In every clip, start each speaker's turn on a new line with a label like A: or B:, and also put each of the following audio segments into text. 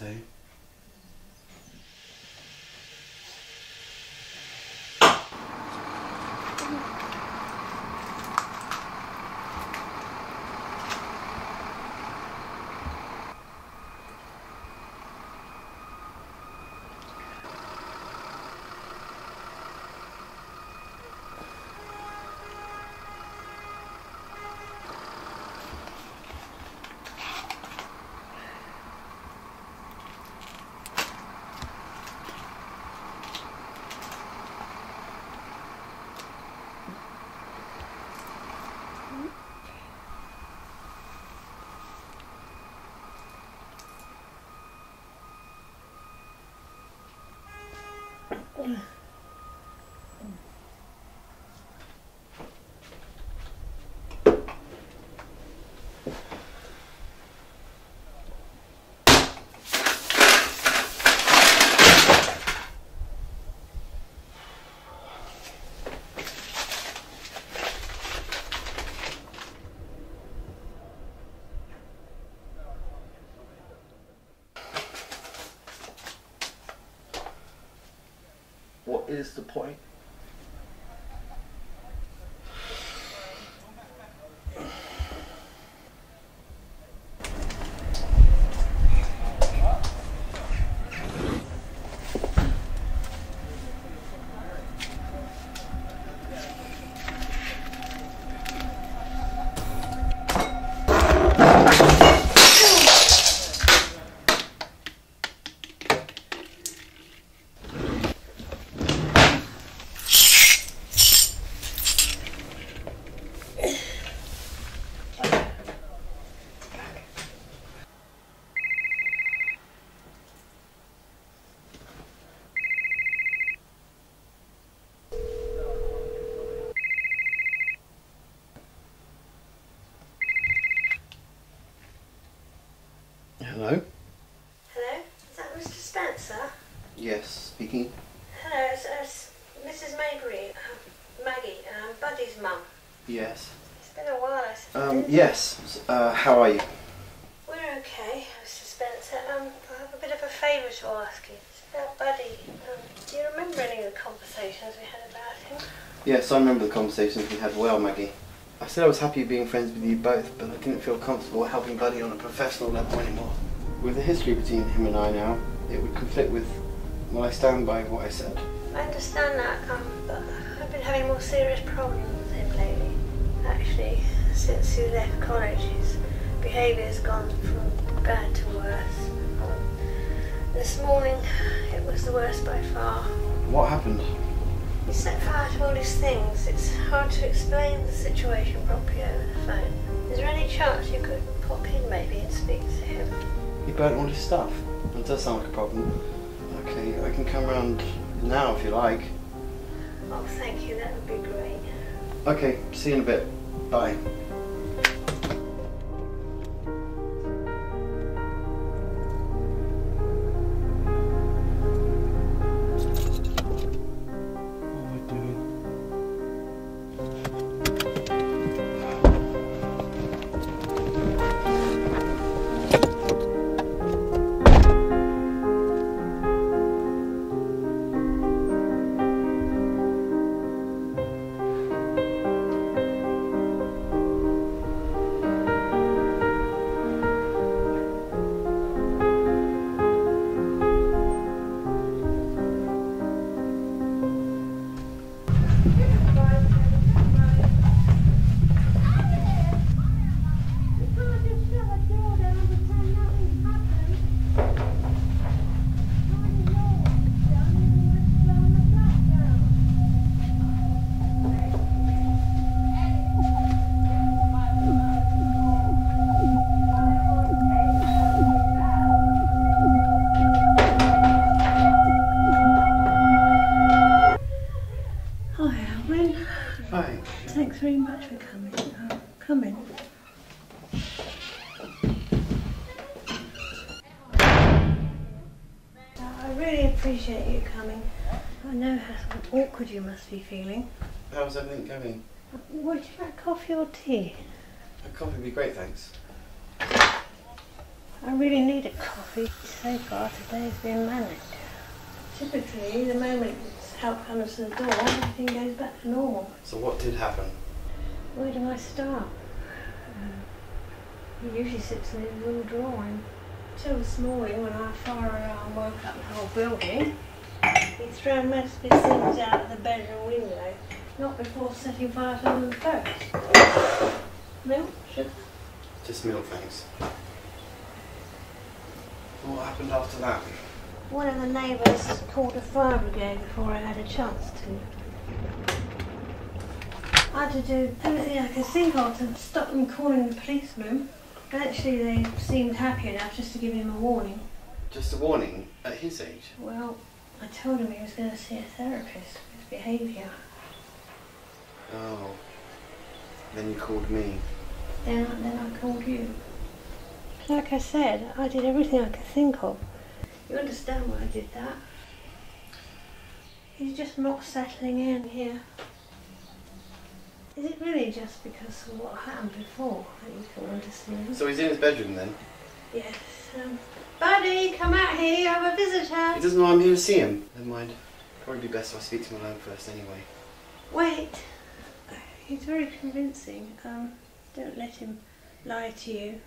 A: birthday. What is the point? Hello?
B: Hello? Is that Mr. Spencer?
A: Yes, speaking.
B: Hello, it's Mrs. Maybury, Maggie, Buddy's mum.
A: Yes.
B: It's been a while, I suppose.
A: Yes. How are you?
B: We're okay, Mr. Spencer. I have a bit of a favour to ask you. It's about Buddy. Do you remember any of the conversations we had about him?
A: Yes, I remember the conversations we had well, Maggie. I said I was happy being friends with you both, but I didn't feel comfortable helping Buddy on a professional level anymore. With the history between him and I now, it would conflict with, well, I stand by what I said.
B: I understand that, but I've been having more serious problems with him lately. Actually, since he left college, his behaviour's gone from bad to worse. This morning, it was the worst by far.
A: What happened?
B: He set fire to all his things. It's hard to explain the situation properly over the phone. Is there any chance you could pop in maybe and speak to him?
A: He burnt all his stuff. That does sound like a problem. Okay, I can come round now if you like.
B: Oh, thank you. That would be great.
A: Okay, see you in a bit. Bye.
B: Thanks very much for coming. Come in. I really appreciate you coming. I know how awkward you must be feeling.
A: How's everything going?
B: Would you like coffee or tea?
A: A coffee would be great, thanks.
B: I really need a coffee. So far today's been manic. Typically, the moment help comes to the door, everything goes back to normal.
A: So what did happen?
B: Where do I start? He usually sits in his little drawing. Till this morning when our fire alarm woke up the whole building, he'd thrown most of his things out of the bedroom window, not before setting fire to them first. Milk? Sugar?
A: Just milk, thanks. What happened after that?
B: One of the neighbours called a fire brigade before I had a chance to. I had to do everything I could think of to stop them calling the policeman. Actually, they seemed happy enough just to give him a warning.
A: Just a warning? At his age?
B: Well, I told him he was going to see a therapist for his behaviour.
A: Oh. Then you called me.
B: Then I called you. Like I said, I did everything I could think of. You understand why I did that? He's just not settling in here. Is it really just because of what happened before that you don't want to see him?
A: So he's in his bedroom then?
B: Yes. Buddy, come out here, you have a visitor.
A: He doesn't know I'm here to see him. Never mind. Probably be best if I speak to him alone first anyway.
B: Wait. He's very convincing. Don't let him lie to you.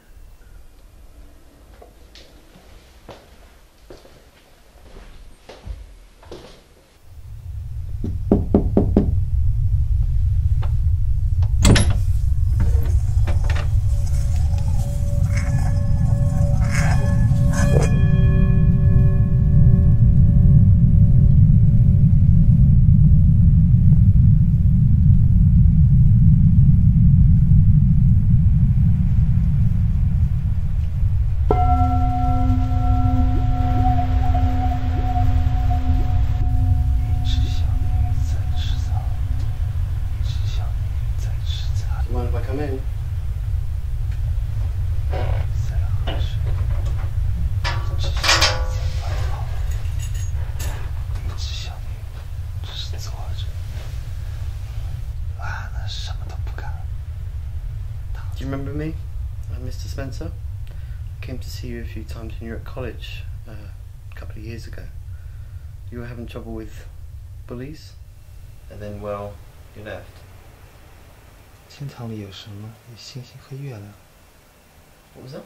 A: Do you remember me? I'm Mr. Spencer. I came to see you a few times when you were at college a couple of years ago. You were having trouble with bullies, and then, well, you left.
C: 天堂里有什么？有星星和月亮。
A: What was that?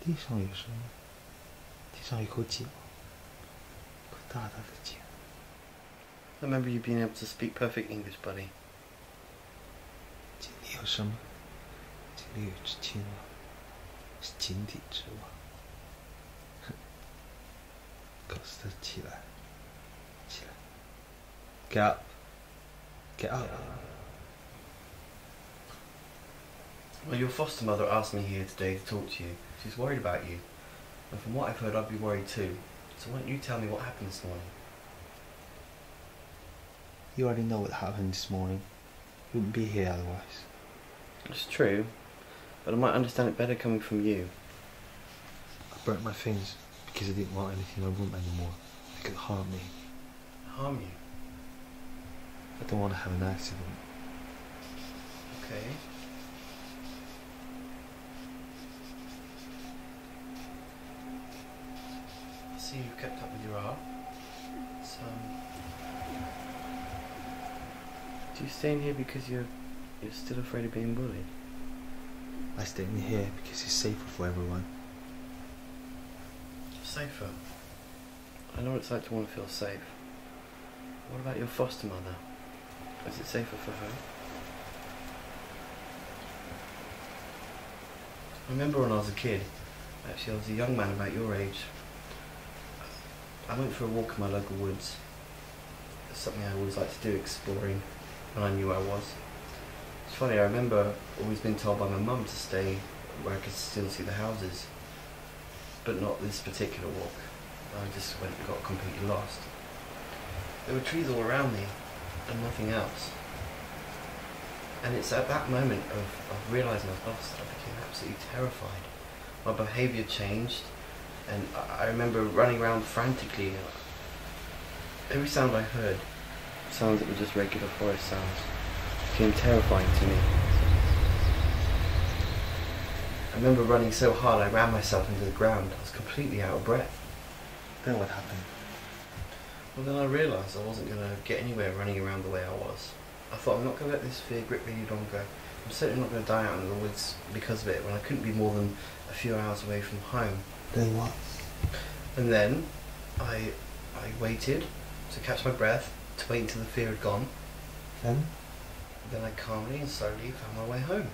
C: 地上有什么？地上有口井，一口大大的井。
A: I remember you being able to speak perfect English, buddy.
C: 井里有什么？井里有一只青蛙，是井底之蛙。哼，告诉他起来，起来。Get up, get up.
A: Well, your foster mother asked me here today to talk to you. She's worried about you. And from what I've heard, I'd be worried too. So why don't you tell me what happened this morning?
C: You already know what happened this morning. You wouldn't be here otherwise.
A: It's true, but I might understand it better coming from you.
C: I burnt my things because I didn't want anything in my room anymore. It could harm me.
A: Harm you?
C: I don't want to have an accident.
A: Okay. I see you've kept up with your art. So, do you stay in here because you're still afraid of being bullied?
C: I stay in here because it's safer for everyone.
A: Safer? I know what it's like to want to feel safe. What about your foster mother? Is it safer for her? I remember when I was a kid, actually I was a young man about your age. I went for a walk in my local woods. It's something I always liked to do, exploring, when I knew where I was. It's funny, I remember always being told by my mum to stay where I could still see the houses, but not this particular walk. I just went and got completely lost. There were trees all around me, and nothing else. And it's at that moment of realising I was lost that I became absolutely terrified. My behaviour changed, and I remember running around frantically. Every sound I heard, sounds that were just regular forest sounds, became terrifying to me. remember running so hard I ran myself into the ground. I was completely out of breath.
C: Then what happened?
A: Well, then I realised I wasn't going to get anywhere running around the way I was. I thought, I'm not going to let this fear grip me any longer. I'm certainly not going to die out in the woods because of it when I couldn't be more than a few hours away from home.
C: Then what?
A: And then I waited to catch my breath, to wait until the fear had gone.
C: Then?
A: Then I calmly and slowly found my way home.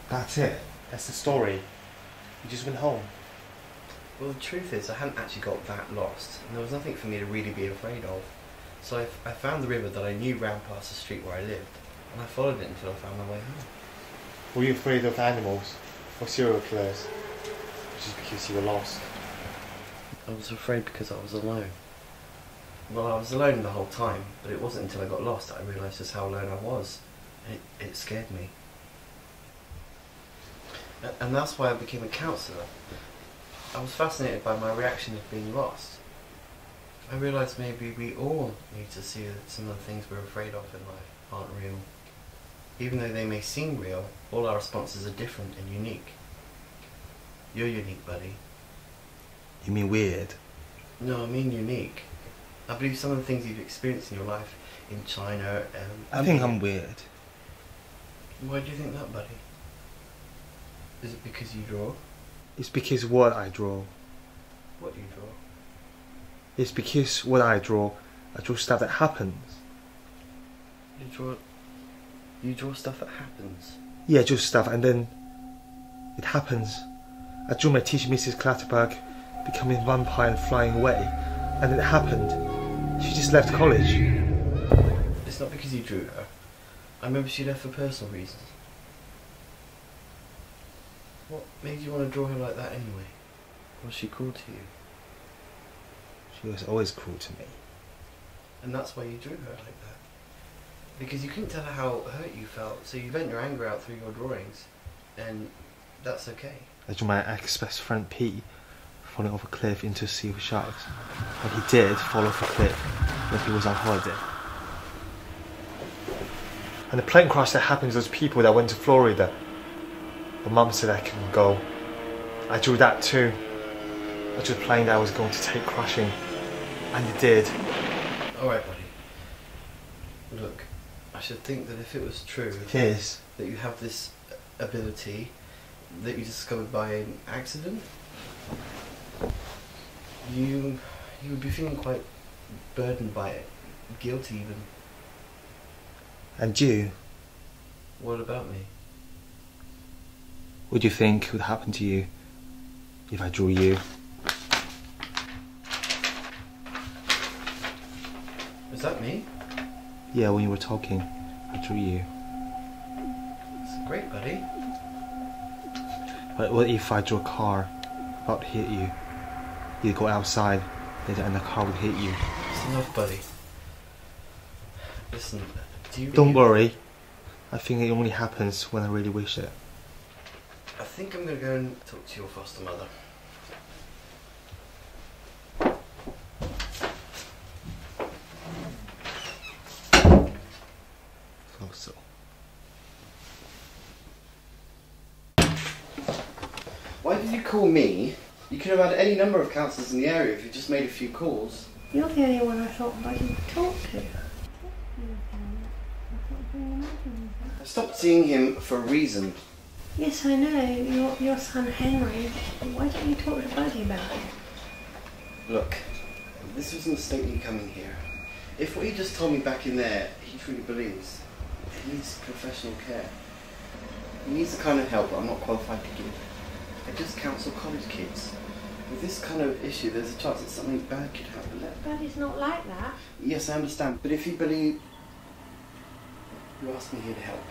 C: That's it? That's the story? You just went home?
A: Well, the truth is, I hadn't actually got that lost, and there was nothing for me to really be afraid of. So I found the river that I knew ran past the street where I lived, and I followed it until I found my way home.
C: Were you afraid of animals or serial killers? Just because you were lost?
A: I was afraid because I was alone. Well, I was alone the whole time, but it wasn't until I got lost that I realised just how alone I was. It scared me. And that's why I became a counsellor. I was fascinated by my reaction of being lost. I realised maybe we all need to see that some of the things we're afraid of in life aren't real. Even though they may seem real, all our responses are different and unique. You're unique, buddy.
C: You mean weird?
A: No, I mean unique. I believe some of the things you've experienced in your life in China...
C: I think I'm weird.
A: Why do you think that, buddy? Is it because you draw?
C: It's because what I draw.
A: What do you draw?
C: It's because what I draw stuff that happens.
A: You draw stuff that happens?
C: Yeah, just stuff, and then it happens. I drew my teacher, Mrs. Clatterbuck, becoming a vampire and flying away, and then it happened. She just left college.
A: It's not because you drew her. I remember she left for personal reasons. What made you want to draw her like that anyway? Was she cruel to you?
C: She was always cruel to me.
A: And that's why you drew her like that? Because you couldn't tell her how hurt you felt, so you vent your anger out through your drawings, and that's okay.
C: I drew my ex-best friend Pete falling off a cliff into a sea of sharks. And he did fall off a cliff when he was on holiday. And the plane crash that happened to those people that went to Florida. My mum said I couldn't go. I drew that too. I drew the plane that I was going to take crashing. And it did.
A: Alright, buddy. Look, I should think that if it was true...
C: It is.
A: That you have this ability that you discovered by an accident, you would be feeling quite burdened by it. Guilty even.
C: And you?
A: What about me?
C: What do you think would happen to you if I drew you?
A: Is that me?
C: Yeah, when you were talking, I drew you.
A: It's great, buddy.
C: But what if I drew a car about to hit you? You'd go outside, and the car would hit you.
A: It's enough, buddy. Listen, do you...
C: Don't worry. I think it only happens when I really wish it.
A: I think I'm going to go and talk to your foster mother.
C: So.
A: Why did you call me? You could have had any number of counsellors in the area if you just made a few calls.
B: You're the only one I thought Buddy would talk to.
A: I stopped seeing him for a reason.
B: Yes, I know. Your son Henry. Why don't you talk to Buddy about it?
A: Look, this was a mistake me coming here. If what you just told me back in there, he truly believes, he needs professional care. He needs the kind of help that I'm not qualified to give. I just counsel college kids. With this kind of issue, there's a chance that something bad could happen.
B: Buddy's not like that.
A: Yes, I understand, but if you believe... You asked me here to help.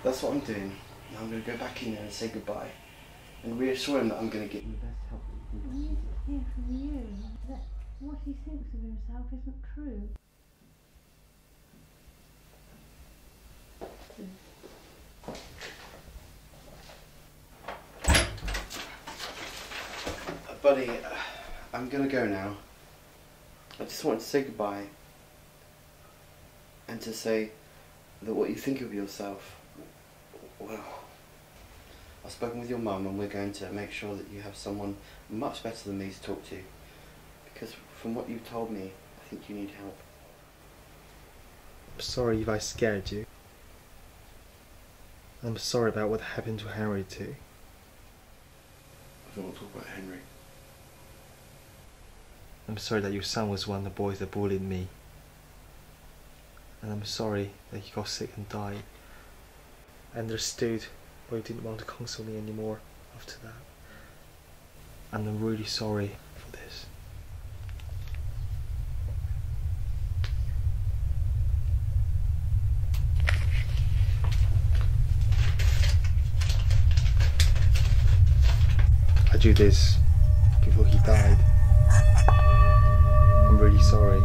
A: That's what I'm doing. Now I'm going to go back in there and say goodbye. And reassure him that I'm going to get him the best help.
B: I need to hear from you that what he thinks of himself isn't true.
A: Buddy, I'm going to go now. I just wanted to say goodbye. And to say that what you think of yourself, well, I've spoken with your mum and we're going to make sure that you have someone much better than me to talk to. Because from what you've told me, I think you need help.
C: I'm sorry if I scared you. I'm sorry about what happened to Henry too.
A: I don't want to talk about Henry.
C: I'm sorry that your son was one of the boys that bullied me. And I'm sorry that he got sick and died. I understood why you didn't want to console me anymore after that. And I'm really sorry for this. I do this before he died. I'm really sorry.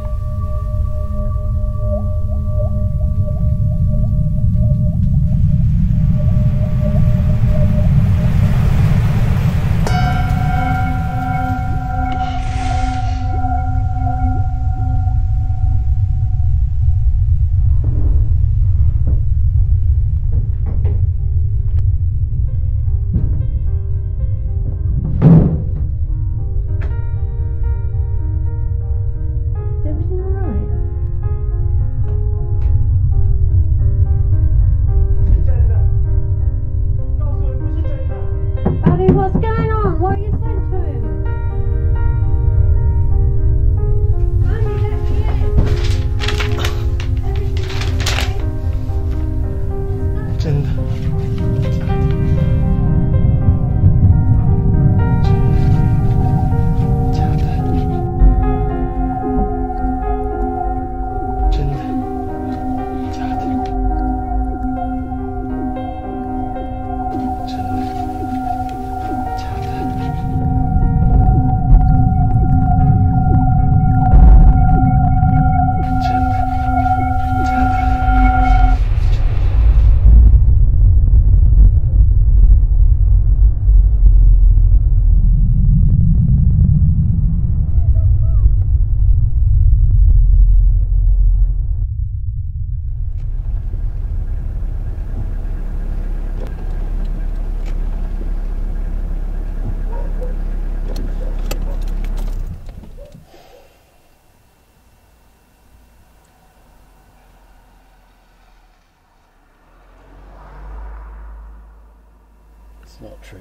A: It's not true.